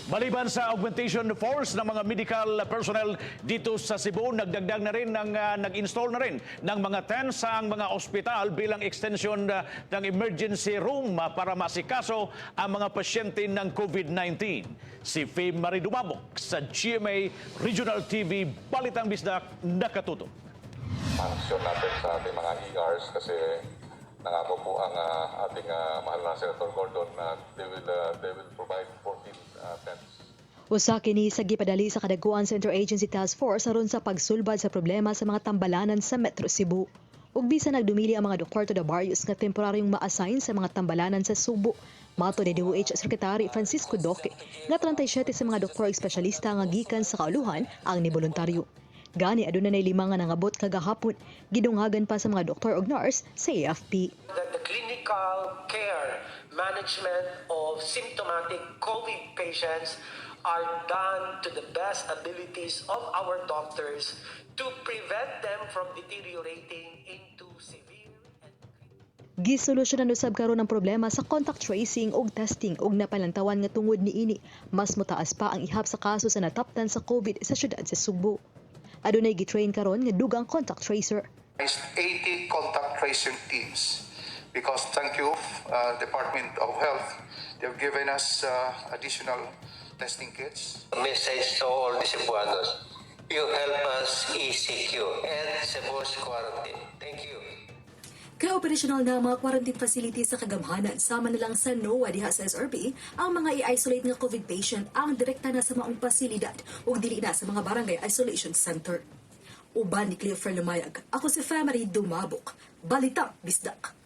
Maliban sa augmentation force ng mga medical personnel dito sa Cebu, nagdagdag na rin nag-install na rin ng mga tents sa mga ospital bilang extension ng emergency room para masikaso ang mga pasyente ng COVID-19. Si Faye Marie Dumabok sa GMA Regional TV, Balitang Bisdak, nakatutok. Aksyon natin sa ating mga ERs kasi nangako po ang ating mahal na Senator Gordon na they will provide 14 tents. Usa kini sa gipadali sa Kadaguan Center Agency Task Force aron sa pagsulbad sa problema sa mga tambalanan sa Metro Cebu. Ug bisan nagdumili ang mga doktor to the barrios nga temporaryong ma-assign sa mga tambalanan sa Subo. Mato ni DOH Secretary Francisco Doque nga 37 sa mga doktor espesyalista nga gikan sa kauluhan ang niboluntaryo. Gani aduna nay 5 nga nangabot kagahapon, gidunghagan pa sa mga doktor ug nurse sa AFP. The clinical care management of symptomatic COVID patients are done to the best abilities of our doctors to prevent them from deteriorating into severe and critical. Gisolusyonan usab karon ang problema sa contact tracing ug testing ug napalantawan nga tungod niini mas motaas pa ang ihap sa kaso sa nataptan sa COVID sa syudad sa Subo. Adunay gitrain karon nga dugang contact tracer. 80 contact tracing teams because thank you Department of Health, they have given us additional testing kits. Message to all the Cebuanos, you help us ECQ and Cebu's quarantine. Thank you. Ka-operational na mga quarantine facilities sa kagamhanan, sama na lang sa NOAA diha sa SRB, ang mga i-isolate nga COVID patient ang direkta na sa maong pasilidad o dili na sa mga barangay isolation center. Uban ni Cleofer Lumayag, ako si Faye Marie Dumabok, Balitang Bisdak.